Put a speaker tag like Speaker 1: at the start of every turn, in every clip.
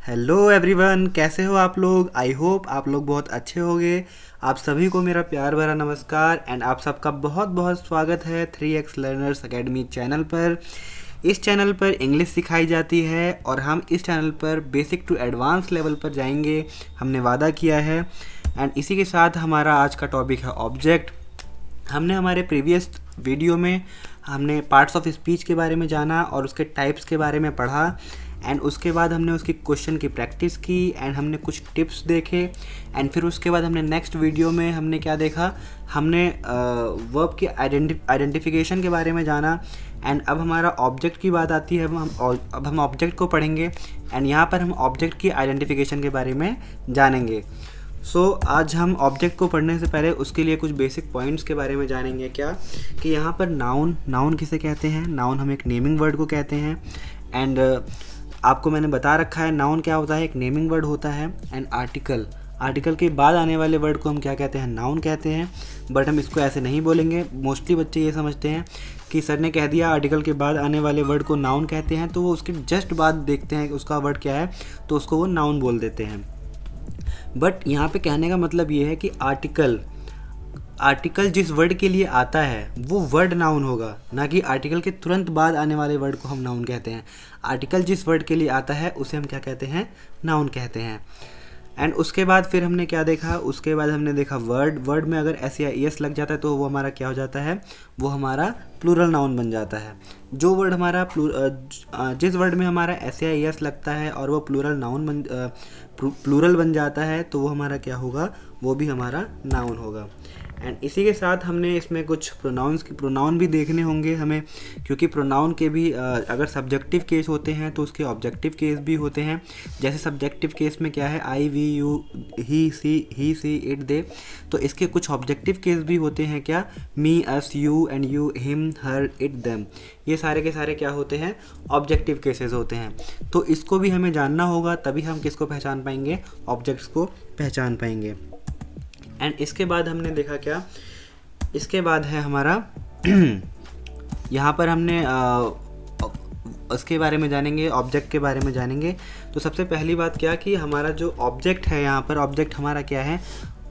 Speaker 1: Hello everyone, कैसे हो आप लोग। आई होप आप लोग बहुत अच्छे होंगे। आप सभी को मेरा प्यार भरा नमस्कार एंड आप सबका बहुत बहुत स्वागत है 3x लर्नर्स एकेडमी चैनल पर। इस चैनल पर इंग्लिश सिखाई जाती है और हम इस चैनल पर बेसिक टू एडवांस लेवल पर जाएंगे, हमने वादा किया है। एंड इसी के साथ हमारा आज का टॉपिक है ऑब्जेक्ट। हमने हमारे प्रीवियस वीडियो में हमने पार्ट्स ऑफ स्पीच के बारे में जाना और उसके टाइप्स के बारे में पढ़ा एंड उसके बाद हमने उसकी क्वेश्चन की प्रैक्टिस की एंड हमने कुछ टिप्स देखे। एंड फिर उसके बाद हमने नेक्स्ट वीडियो में हमने क्या देखा, हमने वर्ब के आइडेंटिफिकेशन के बारे में जाना। एंड अब हमारा ऑब्जेक्ट की बात आती है। अब हम ऑब्जेक्ट को पढ़ेंगे एंड यहाँ पर हम ऑब्जेक्ट की आइडेंटिफिकेशन के बारे में जानेंगे। आज हम ऑब्जेक्ट को पढ़ने से पहले उसके लिए कुछ बेसिक पॉइंट्स के बारे में जानेंगे। क्या कि यहाँ पर नाउन किसे कहते हैं। नाउन हम एक नेमिंग वर्ड को कहते हैं। एंड आपको मैंने बता रखा है नाउन क्या होता है, एक नेमिंग वर्ड होता है। एंड आर्टिकल के बाद आने वाले वर्ड को हम क्या कहते हैं, नाउन कहते हैं। बट हम इसको ऐसे नहीं बोलेंगे। मोस्टली बच्चे ये समझते हैं कि सर ने कह दिया आर्टिकल के बाद आने वाले वर्ड को नाउन कहते हैं, तो वो उसके जस्ट बाद देखते हैं कि उसका वर्ड क्या है तो उसको वो नाउन बोल देते हैं। बट यहाँ पे कहने का मतलब ये है कि आर्टिकल जिस वर्ड के लिए आता है वो वर्ड नाउन होगा, ना कि आर्टिकल के तुरंत बाद आने वाले वर्ड को हम नाउन कहते हैं। आर्टिकल जिस वर्ड के लिए आता है उसे हम क्या कहते हैं, नाउन कहते हैं। एंड उसके बाद फिर हमने क्या देखा, उसके बाद हमने देखा वर्ड में अगर एस या एस लग जाता है तो वो हमारा क्या हो जाता है, वो हमारा प्लूरल नाउन बन जाता है। जो वर्ड हमारा जिस वर्ड में हमारा एस या एस लगता है और वो प्लूरल बन जाता है तो वो हमारा क्या होगा, वो भी हमारा नाउन होगा। एंड इसी के साथ हमने इसमें कुछ प्रोनाउन भी देखने होंगे हमें, क्योंकि प्रोनाउन के भी अगर सब्जेक्टिव केस होते हैं तो उसके ऑब्जेक्टिव केस भी होते हैं। जैसे सब्जेक्टिव केस में क्या है, I we you he she it they, तो इसके कुछ ऑब्जेक्टिव केस भी होते हैं। क्या, me us you and you him her it them, ये सारे के सारे क्या होते हैं, ऑब्जेक्टिव केसेस होते हैं। तो इसको भी हमें जानना होगा, तभी हम किसको पहचान पाएंगे, ऑब्जेक्ट्स को पहचान पाएंगे। एंड इसके बाद हमने देखा क्या, इसके बाद है हमारा यहाँ पर हमने उसके बारे में जानेंगे, ऑब्जेक्ट के बारे में जानेंगे। तो सबसे पहली बात क्या कि हमारा जो ऑब्जेक्ट है, यहाँ पर ऑब्जेक्ट हमारा क्या है,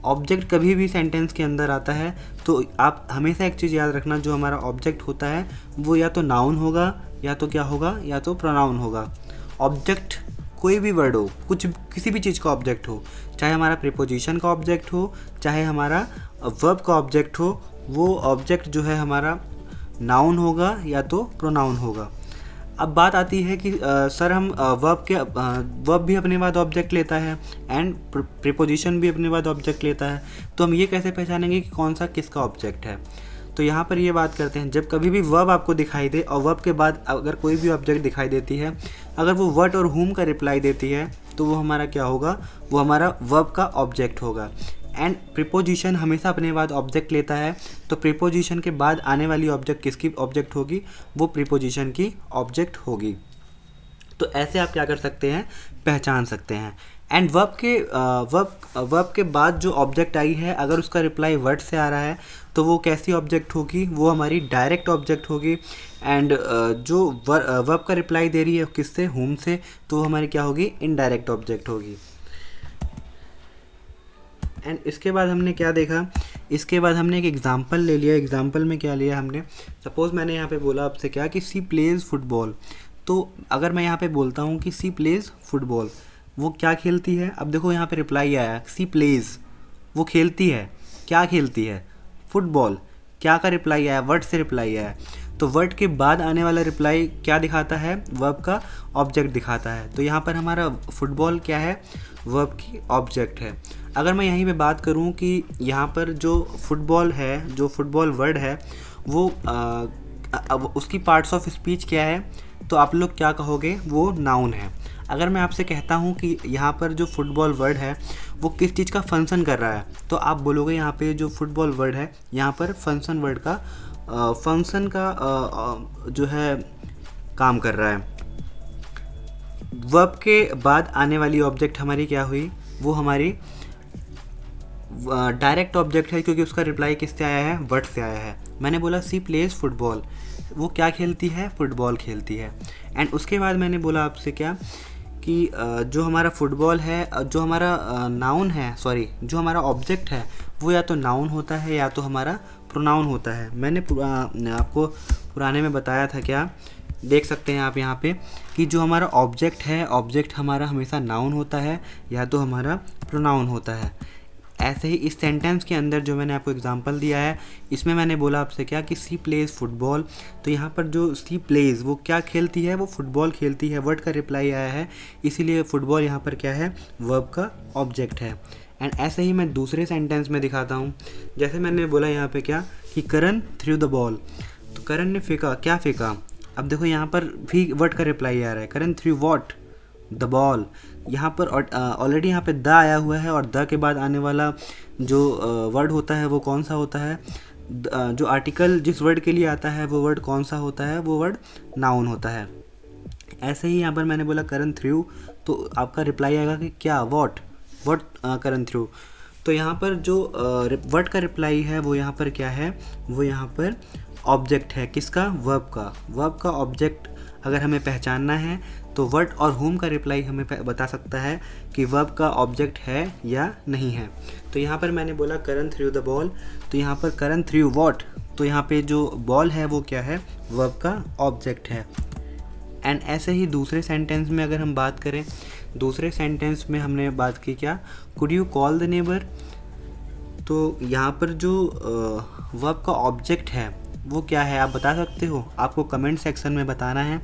Speaker 1: ऑब्जेक्ट कभी भी सेंटेंस के अंदर आता है तो आप हमेशा एक चीज़ याद रखना, जो हमारा ऑब्जेक्ट होता है वो या तो नाउन होगा या तो क्या होगा, या तो प्रोनाउन होगा। ऑब्जेक्ट कोई भी वर्ड हो, किसी भी चीज़ का ऑब्जेक्ट हो, चाहे हमारा प्रीपोजिशन का ऑब्जेक्ट हो, चाहे हमारा वर्ब का ऑब्जेक्ट हो, वो ऑब्जेक्ट जो है हमारा नाउन होगा या तो प्रोनाउन होगा। अब बात आती है कि सर हम वर्ब भी अपने बाद ऑब्जेक्ट लेता है एंड प्रीपोजिशन भी अपने बाद ऑब्जेक्ट लेता है, तो हम ये कैसे पहचानेंगे कि कौन सा किसका ऑब्जेक्ट है। तो यहाँ पर ये बात करते हैं, जब कभी भी वर्ब आपको दिखाई दे और वर्ब के बाद अगर कोई भी ऑब्जेक्ट दिखाई देती है, अगर वो व्हाट और हुम का रिप्लाई देती है तो वो हमारा क्या होगा, वो हमारा वर्ब का ऑब्जेक्ट होगा। एंड प्रीपोजिशन हमेशा अपने बाद ऑब्जेक्ट लेता है, तो प्रीपोजिशन के बाद आने वाली ऑब्जेक्ट किसकी ऑब्जेक्ट होगी, वो प्रीपोजिशन की ऑब्जेक्ट होगी। तो ऐसे आप क्या कर सकते हैं, पहचान सकते हैं। एंड वर्ब के बाद जो ऑब्जेक्ट आई है, अगर उसका रिप्लाई वर्ड से आ रहा है तो वो कैसी ऑब्जेक्ट होगी, वो हमारी डायरेक्ट ऑब्जेक्ट होगी। एंड जो वर्ब का रिप्लाई दे रही है किससे, हुम से, तो वो हमारी क्या होगी, इनडायरेक्ट ऑब्जेक्ट होगी। एंड इसके बाद हमने क्या देखा, इसके बाद हमने एक एग्जांपल ले लिया। एग्जांपल में क्या लिया हमने, सपोज़ मैंने यहाँ पे बोला आपसे क्या कि सी प्लेज़ फुटबॉल। तो अगर मैं यहाँ पे बोलता हूँ कि सी प्लेज़ फुटबॉल, वो क्या खेलती है। अब देखो यहाँ पे रिप्लाई आया सी प्लेज़, वो खेलती है, क्या खेलती है, फुटबॉल। क्या का रिप्लाई आया, वर्ड से रिप्लाई आया। तो वर्ड के बाद आने वाला रिप्लाई क्या दिखाता है, वर्ब का ऑब्जेक्ट दिखाता है। तो यहाँ पर हमारा फुटबॉल क्या है, वर्ब की ऑब्जेक्ट है। अगर मैं यहीं पे बात करूँ कि यहाँ पर जो फुटबॉल है, जो फुटबॉल वर्ड है, वो अब उसकी पार्ट्स ऑफ स्पीच क्या है, तो आप लोग क्या कहोगे, वो नाउन है। अगर मैं आपसे कहता हूँ कि यहाँ पर जो फुटबॉल वर्ड है वो किस चीज़ का फंक्शन कर रहा है, तो आप बोलोगे यहाँ पे जो फुटबॉल वर्ड है यहाँ पर फंक्शन वर्ड का फंक्शन का जो है काम कर रहा है। वर्ब के बाद आने वाली ऑब्जेक्ट हमारी क्या हुई, वो हमारी डायरेक्ट ऑब्जेक्ट है, क्योंकि उसका रिप्लाई किससे आया है, वर्ड से आया है। मैंने बोला सी प्लेज फुटबॉल, वो क्या खेलती है, फुटबॉल खेलती है। एंड उसके बाद मैंने बोला आपसे क्या कि जो हमारा फुटबॉल है, जो हमारा नाउन है, सॉरी जो हमारा ऑब्जेक्ट है वो या तो नाउन होता है या तो हमारा प्रोनाउन होता है। मैंने आपको पुराने में बताया था, क्या देख सकते हैं आप यहाँ पे कि जो हमारा ऑब्जेक्ट है, ऑब्जेक्ट हमारा हमेशा नाउन होता है या तो हमारा प्रोनाउन होता है। ऐसे ही इस सेंटेंस के अंदर जो मैंने आपको एग्जांपल दिया है, इसमें मैंने बोला आपसे क्या कि सी प्लेज फुटबॉल। तो यहाँ पर जो सी प्लेज वो क्या खेलती है, वो फुटबॉल खेलती है। वर्ड का रिप्लाई आया है, इसीलिए फुटबॉल यहाँ पर क्या है, वर्ब का ऑब्जेक्ट है। एंड ऐसे ही मैं दूसरे सेंटेंस में दिखाता हूँ। जैसे मैंने बोला यहाँ पे क्या कि करण थ्रू द बॉल, तो करण ने फेंका, क्या फेंका। अब देखो यहाँ पर भी वर्ड का रिप्लाई आ रहा है, करण थ्रू वॉट, द बॉल। यहाँ पर ऑलरेडी यहाँ पे द आया हुआ है और द के बाद आने वाला जो वर्ड होता है वो कौन सा होता है, जो आर्टिकल जिस वर्ड के लिए आता है वो वर्ड कौन सा होता है, वो वर्ड नाउन होता है। ऐसे ही यहाँ पर मैंने बोला करण थ्रू, तो आपका रिप्लाई आएगा कि क्या, वॉट करण थ्रू। तो यहाँ पर जो वर्ड का रिप्लाई है वो यहाँ पर क्या है, वो यहाँ पर ऑब्जेक्ट है। किसका, वर्ब का। वर्ब का ऑब्जेक्ट अगर हमें पहचानना है तो वर्ड और होम का रिप्लाई हमें बता सकता है कि वर्ब का ऑब्जेक्ट है या नहीं है। तो यहाँ पर मैंने बोला करण थ्रू द बॉल, तो यहाँ पर करण थ्रू वॉट, तो यहाँ पे जो बॉल है वो क्या है, वर्ब का ऑब्जेक्ट है। एंड ऐसे ही दूसरे सेंटेंस में अगर हम बात करें, दूसरे सेंटेंस में हमने बात की क्या, could you call the neighbour. तो यहाँ पर जो वर्ब का ऑब्जेक्ट है वो क्या है, आप बता सकते हो, आपको कमेंट सेक्शन में बताना है।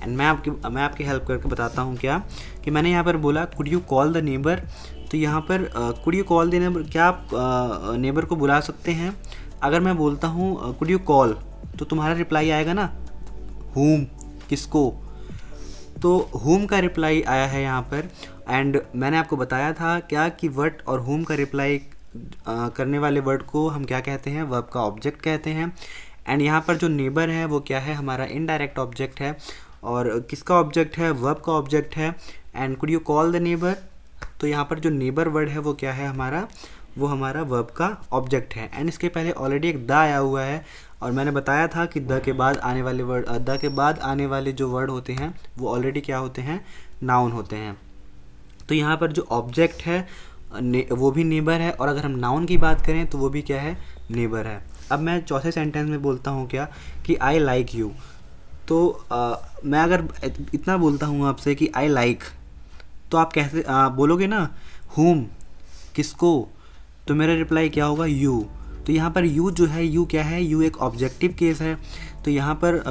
Speaker 1: एंड मैं आपकी हेल्प करके बताता हूँ क्या, कि मैंने यहाँ पर बोला could you call the neighbour. तो यहाँ पर could you call the neighbour, क्या आप नेबर को बुला सकते हैं। अगर मैं बोलता हूँ कुड यू कॉल, तो तुम्हारा रिप्लाई आएगा ना हुम, किसको। तो होम का रिप्लाई आया है यहाँ पर। एंड मैंने आपको बताया था क्या कि वर्ड और होम का रिप्लाई करने वाले वर्ड को हम क्या कहते हैं, वर्ब का ऑब्जेक्ट कहते हैं। एंड यहाँ पर जो नेबर है वो क्या है, हमारा इनडायरेक्ट ऑब्जेक्ट है। और किसका ऑब्जेक्ट है, वर्ब का ऑब्जेक्ट है। And could you call the neighbour, तो यहाँ पर जो नेबर वर्ड है वो क्या है हमारा, वो हमारा वर्ब का ऑब्जेक्ट है। एंड इसके पहले ऑलरेडी एक द आया हुआ है और मैंने बताया था कि द के बाद आने वाले वर्ड, द के बाद आने वाले जो वर्ड होते हैं वो ऑलरेडी क्या होते हैं, नाउन होते हैं। तो यहाँ पर जो ऑब्जेक्ट है वो भी नेबर है, और अगर हम नाउन की बात करें तो वो भी क्या है, नेबर है। अब मैं चौथे सेंटेंस में बोलता हूँ क्या कि आई लाइक यू। तो मैं अगर इतना बोलता हूँ आपसे कि आई लाइक, तो आप कैसे बोलोगे ना, हुम, किसको। तो मेरा रिप्लाई क्या होगा, यू। तो यहाँ पर यू जो है, यू क्या है, यू एक ऑब्जेक्टिव केस है। तो यहाँ पर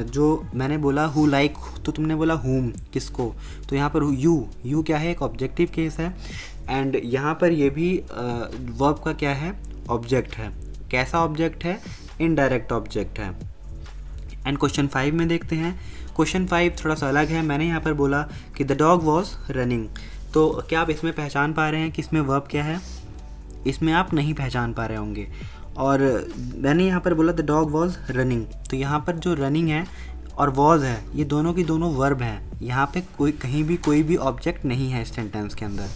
Speaker 1: जो मैंने बोला हु लाइक, तो तुमने बोला हुम, किसको। तो यहाँ पर यू क्या है, एक ऑब्जेक्टिव केस है। एंड यहाँ पर ये भी वर्ब का क्या है, ऑब्जेक्ट है। कैसा ऑब्जेक्ट है, इनडायरेक्ट ऑब्जेक्ट है। एंड क्वेश्चन 5 में देखते हैं। क्वेश्चन 5 थोड़ा सा अलग है। मैंने यहाँ पर बोला कि द डॉग वॉज रनिंग। तो क्या आप इसमें पहचान पा रहे हैं कि इसमें वर्ब क्या है, इसमें आप नहीं पहचान पा रहे होंगे। और मैंने यहाँ पर बोला द डॉग वॉज रनिंग, तो यहाँ पर जो रनिंग है और वॉज है, ये दोनों की दोनों वर्ब हैं। यहाँ पे कोई भी ऑब्जेक्ट नहीं है इस सेंटेंस के अंदर।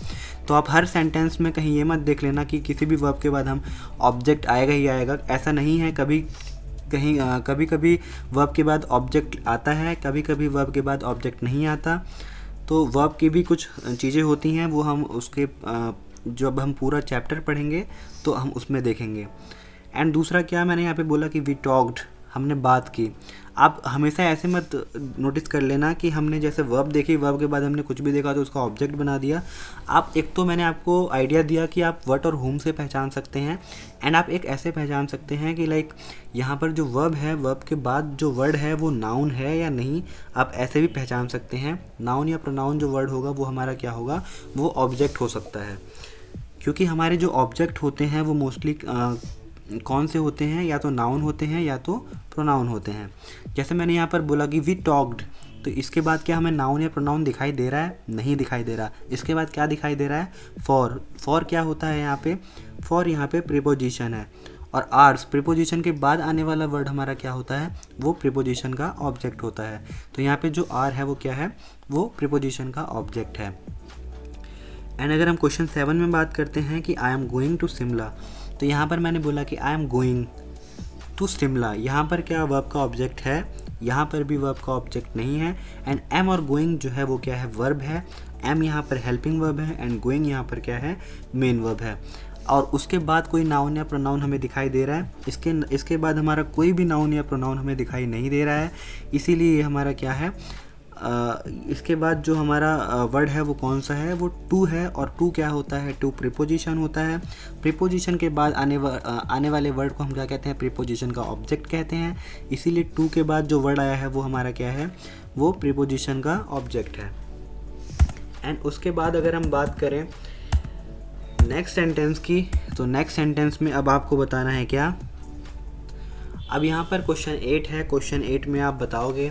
Speaker 1: तो आप हर सेंटेंस में कहीं ये मत देख लेना कि किसी भी वर्ब के बाद हम ऑब्जेक्ट आएगा ही आएगा, ऐसा नहीं है। कभी कभी वर्ब के बाद ऑब्जेक्ट आता है, कभी कभी वर्ब के बाद ऑब्जेक्ट नहीं आता। तो वर्ब की भी कुछ चीज़ें होती हैं, वो हम उसके जब हम पूरा चैप्टर पढ़ेंगे तो हम उसमें देखेंगे। एंड दूसरा क्या मैंने यहाँ पे बोला कि वी टॉक्ड, हमने बात की। आप हमेशा ऐसे मत नोटिस कर लेना कि हमने जैसे वर्ब देखी, वर्ब के बाद हमने कुछ भी देखा तो उसका ऑब्जेक्ट बना दिया। आप एक तो मैंने आपको आइडिया दिया कि आप व्हाट और होम से पहचान सकते हैं। एंड आप एक ऐसे पहचान सकते हैं कि लाइक यहाँ पर जो वर्ब है, वर्ब के बाद जो वर्ड है वो नाउन है या नहीं, आप ऐसे भी पहचान सकते हैं। नाउन या प्रोनाउन जो वर्ड होगा वो हमारा क्या होगा, वो ऑब्जेक्ट हो सकता है। क्योंकि हमारे जो ऑब्जेक्ट होते हैं वो मोस्टली कौन से होते हैं, या तो नाउन होते हैं या तो प्रोनाउन होते हैं। जैसे मैंने यहाँ पर बोला कि वी टॉक्ड, तो इसके बाद क्या हमें नाउन या प्रोनाउन दिखाई दे रहा है, नहीं दिखाई दे रहा। इसके बाद क्या दिखाई दे रहा है, फॉर क्या होता है यहाँ पे, फॉर यहाँ पे प्रीपोजिशन है। और आर्स, प्रीपोजिशन के बाद आने वाला वर्ड हमारा क्या होता है, वो प्रीपोजिशन का ऑब्जेक्ट होता है। तो यहाँ पे जो आर है वो क्या है, वो प्रीपोजिशन का ऑब्जेक्ट है। एंड अगर हम क्वेश्चन 7 में बात करते हैं कि I am going to Shimla, तो यहाँ पर मैंने बोला कि I am going to Shimla. यहाँ पर क्या वर्ब का ऑब्जेक्ट है, यहाँ पर भी वर्ब का ऑब्जेक्ट नहीं है। एंड एम और गोइंग जो है वो क्या है, वर्ब है। एम यहाँ पर हेल्पिंग वर्ब है एंड गोइंग यहाँ पर क्या है, मेन वर्ब है। और उसके बाद कोई नाउन या प्रोनाउन हमें दिखाई दे रहा है, इसके बाद हमारा कोई भी नाउन या प्रोनाउन हमें दिखाई नहीं दे रहा है, इसीलिए ये हमारा क्या है, इसके बाद जो हमारा वर्ड है वो कौन सा है, वो टू है। और टू क्या होता है, टू प्रीपोजिशन होता है। प्रीपोजिशन के बाद आने वाले वर्ड को हम क्या कहते हैं, प्रीपोजिशन का ऑब्जेक्ट कहते हैं, इसीलिए टू के बाद जो वर्ड आया है वो हमारा क्या है, वो प्रीपोजिशन का ऑब्जेक्ट है। एंड उसके बाद अगर हम बात करें नेक्स्ट सेंटेंस की, तो नेक्स्ट सेंटेंस में अब आपको बताना है क्या, अब यहाँ पर क्वेश्चन 8 है। क्वेश्चन 8 में आप बताओगे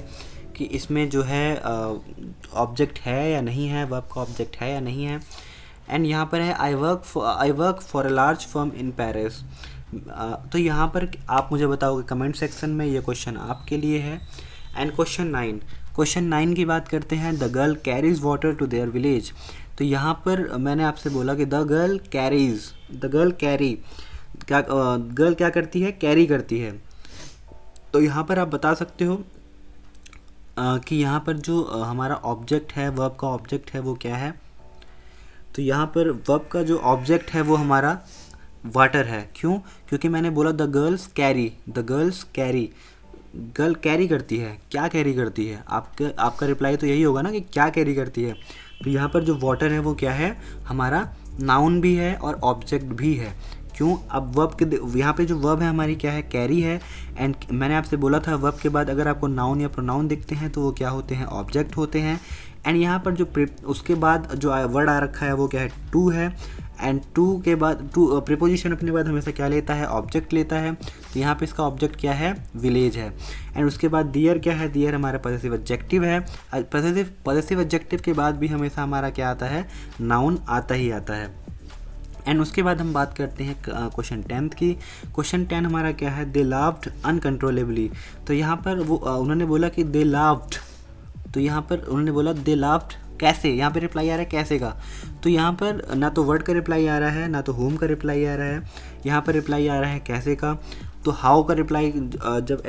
Speaker 1: कि इसमें जो है ऑब्जेक्ट है या नहीं है, वर्ब का ऑब्जेक्ट है या नहीं है। एंड यहाँ पर है I work for a large firm in Paris. तो यहाँ पर आप मुझे बताओगे कमेंट सेक्शन में, ये क्वेश्चन आपके लिए है। एंड क्वेश्चन 9 की बात करते हैं, the girl carries water to their village. तो यहाँ पर मैंने आपसे बोला कि द गर्ल क्या करती है, कैरी करती है। तो यहाँ पर आप बता सकते हो कि यहाँ पर जो हमारा ऑब्जेक्ट है, वर्ब का ऑब्जेक्ट है वो क्या है। तो यहाँ पर वर्ब का जो ऑब्जेक्ट है वो हमारा वाटर है। क्यों, क्योंकि मैंने बोला the girl carry, girl carry करती है। क्या कैरी करती है, आपका रिप्लाई तो यही होगा ना कि क्या कैरी करती है। तो यहाँ पर जो वाटर है वो क्या है, हमारा नाउन भी है और ऑब्जेक्ट भी है। क्यों, अब वर्ब के यहाँ पे जो वर्ब है हमारी क्या है, कैरी है। एंड मैंने आपसे बोला था वर्ब के बाद अगर आपको नाउन या प्रोनाउन दिखते हैं तो वो क्या होते हैं, ऑब्जेक्ट होते हैं। एंड यहाँ पर जो उसके बाद जो वर्ड आ रखा है वो क्या है, टू है। एंड टू के बाद प्रीपोजिशन अपने बाद हमेशा क्या लेता है, ऑब्जेक्ट लेता है। तो यहाँ पे इसका ऑब्जेक्ट क्या है, विलेज है। एंड उसके बाद दियर क्या है, दियर हमारा पॉसेसिव एडजेक्टिव है। पॉसेसिव एडजेक्टिव के बाद भी हमेशा हमारा क्या आता है, नाउन आता ही आता है। एंड उसके बाद हम बात करते हैं क्वेश्चन 10 की। क्वेश्चन 10 हमारा क्या है, दे लाफ्ड अनकंट्रोलेबली। तो यहाँ पर वो उन्होंने बोला कि दे लाफ्ड, तो यहाँ पर उन्होंने बोला दे लाफ्ड कैसे, यहाँ पे रिप्लाई आ रहा है कैसे का। तो यहाँ पर ना तो वर्ड का रिप्लाई आ रहा है ना तो होम का रिप्लाई आ रहा है, यहाँ पर रिप्लाई आ रहा है कैसे का। तो हाउ का रिप्लाई जब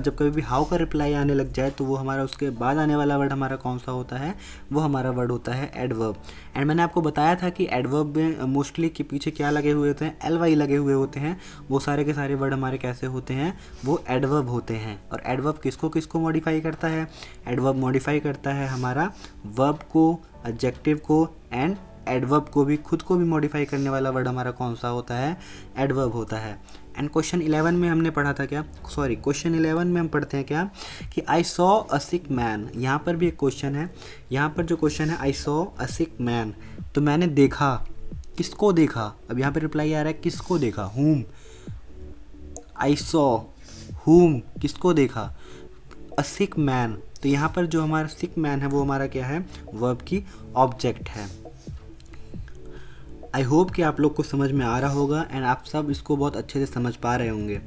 Speaker 1: कभी भी हाउ का रिप्लाई आने लग जाए तो वो हमारा उसके बाद आने वाला वर्ड हमारा कौन सा होता है, वो हमारा वर्ड होता है एडवर्ब। एंड मैंने आपको बताया था कि एडवर्ब में मोस्टली के पीछे क्या लगे हुए होते हैं, एलवाई लगे हुए होते हैं। वो सारे के सारे वर्ड हमारे कैसे होते हैं, वो एडवर्ब होते हैं। और एडवर्ब किसको मॉडिफाई करता है, एडवर्ब मॉडिफाई करता है हमारा वर्ब को, एडजेक्टिव को, एंड एडवर्ब को भी, खुद को भी मॉडिफाई करने वाला वर्ड हमारा कौन सा होता है, एडवर्ब होता है। एंड क्वेश्चन 11 में हमने पढ़ा था क्या, क्वेश्चन 11 में हम पढ़ते हैं क्या कि I saw a sick man. यहाँ पर भी एक क्वेश्चन है, यहाँ पर जो क्वेश्चन है I saw a sick man, तो मैंने देखा, किसको देखा। अब यहाँ पर रिप्लाई आ रहा है किसको देखा, हुम। आई सॉ हुम, किसको देखा, अ सिक मैन। तो यहाँ पर जो हमारा सिक मैन है वो हमारा क्या है, वर्ब की ऑब्जेक्ट है। आई होप कि आप लोग को समझ में आ रहा होगा एंड आप सब इसको बहुत अच्छे से समझ पा रहे होंगे।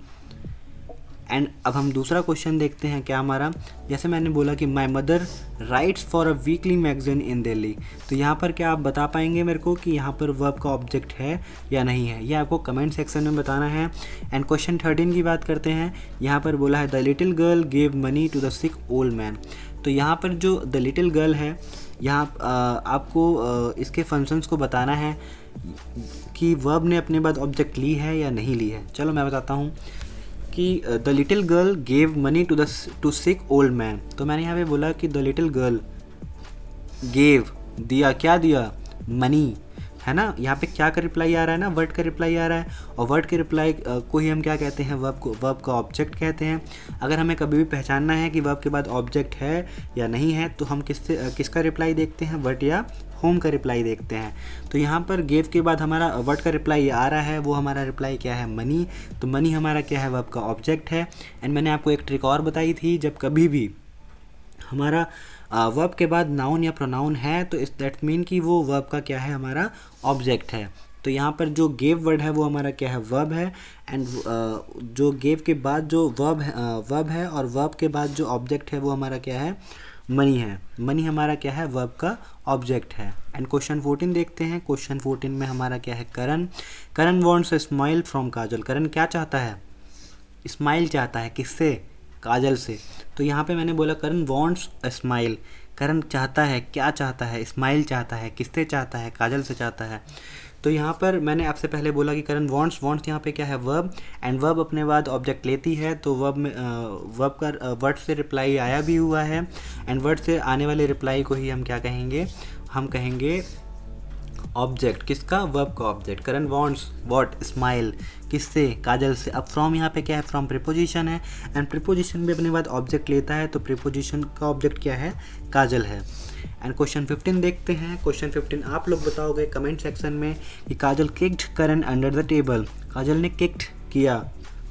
Speaker 1: एंड अब हम दूसरा क्वेश्चन देखते हैं क्या हमारा, जैसे मैंने बोला कि my mother rights for a weekly magazine in Delhi. तो यहाँ पर क्या आप बता पाएंगे मेरे को कि यहाँ पर वर्ब का ऑब्जेक्ट है या नहीं है, ये आपको कमेंट सेक्शन में बताना है। एंड क्वेश्चन 13 की बात करते हैं, यहाँ पर बोला है the little girl gave money to the sick old man. तो यहाँ पर जो द लिटिल गर्ल है, यहाँ आपको इसके फंक्शंस को बताना है कि वर्ब ने अपने बाद ऑब्जेक्ट ली है या नहीं ली है। चलो मैं बताता हूँ कि the little girl gave money to sick old man. तो मैंने यहाँ पे बोला कि द लिटिल गर्ल गेव, दिया, क्या दिया, मनी, है ना। यहाँ पे क्या का रिप्लाई आ रहा है ना, वर्ड का रिप्लाई आ रहा है। और वर्ड के रिप्लाई को ही हम क्या कहते हैं, वर्ब का ऑब्जेक्ट कहते हैं। अगर हमें कभी भी पहचानना है कि वर्ब के बाद ऑब्जेक्ट है या नहीं है तो हम किसका रिप्लाई देखते हैं, वर्ड या होम का रिप्लाई देखते हैं। तो यहाँ पर गेव के बाद हमारा वर्ड का रिप्लाई आ रहा है, वो हमारा रिप्लाई क्या है, मनी। तो मनी हमारा क्या है, वर्ब का ऑब्जेक्ट है। एंड मैंने आपको एक ट्रिक और बताई थी, जब कभी भी हमारा वर्ब के बाद नाउन या प्रोनाउन है तो दैट मीन कि वो वर्ब का क्या है, हमारा ऑब्जेक्ट है। तो यहाँ पर जो गेव वर्ड है वो हमारा क्या है, वर्ब है। एंड जो गेव के बाद जो वर्ब है और वर्ब के बाद जो ऑब्जेक्ट है वो हमारा क्या है, मनी है। मनी हमारा क्या है, वर्ब का ऑब्जेक्ट है। एंड क्वेश्चन 14 देखते हैं। क्वेश्चन 14 में हमारा क्या है, करण वांट्स अ स्माइल फ्रॉम काजल। करण क्या चाहता है, स्माइल चाहता है, किससे, काजल से। तो यहाँ पे मैंने बोला करण वॉन्ट्स अ स्माइल, करण चाहता है, क्या चाहता है, स्माइल चाहता है, किससे चाहता है, काजल से चाहता है। तो यहाँ पर मैंने आपसे पहले बोला कि करण वॉन्ट्स, वॉन्ट्स यहाँ पे क्या है, वर्ब, एंड वर्ब अपने बाद ऑब्जेक्ट लेती है, तो वर्ब में वर्ब का वर्ड से रिप्लाई आया भी हुआ है, एंड वर्ड से आने वाले रिप्लाई को ही हम क्या कहेंगे, हम कहेंगे ऑब्जेक्ट। किसका, वर्ब का object. Karan wants what, smile, किससे, काजल से। अब फ्रॉम यहाँ पे क्या है, फ्रॉम प्रीपोजिशन है, एंड प्रीपोजिशन भी अपने बाद ऑब्जेक्ट लेता है, तो प्रीपोजिशन का ऑब्जेक्ट क्या है, काजल है। एंड क्वेश्चन 15 देखते हैं। क्वेश्चन 15 आप लोग बताओगे कमेंट सेक्शन में कि Kajal kicked Karan under the table, Kajal ने किक्ड किया,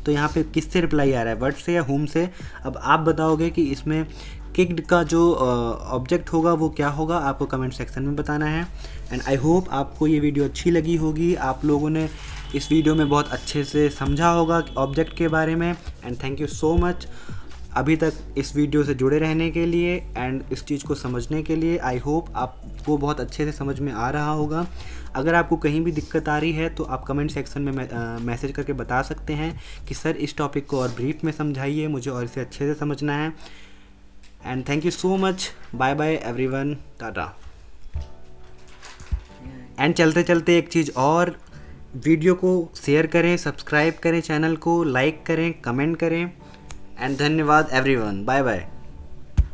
Speaker 1: तो यहाँ पे किससे रिप्लाई आ रहा है, वर्ड से या हुम से। अब आप बताओगे कि इसमें किक्ड का जो ऑब्जेक्ट होगा वो क्या होगा, आपको कमेंट सेक्शन में बताना है। एंड आई होप आपको ये वीडियो अच्छी लगी होगी, आप लोगों ने इस वीडियो में बहुत अच्छे से समझा होगा ऑब्जेक्ट के बारे में। And thank you so much अभी तक इस वीडियो से जुड़े रहने के लिए एंड इस चीज़ को समझने के लिए। आई होप आपको बहुत अच्छे से समझ में आ रहा होगा। अगर आपको कहीं भी दिक्कत आ रही है तो आप कमेंट सेक्शन में मैसेज करके बता सकते हैं कि सर इस टॉपिक को और ब्रीफ में समझाइए, मुझे और इसे अच्छे से समझना है। And thank you so much, bye bye everyone, tata. And चलते चलते एक चीज़ और, वीडियो को शेयर करें, सब्सक्राइब करें, चैनल को लाइक करें, कमेंट करें। एंड धन्यवाद एवरीवन, बाय बाय।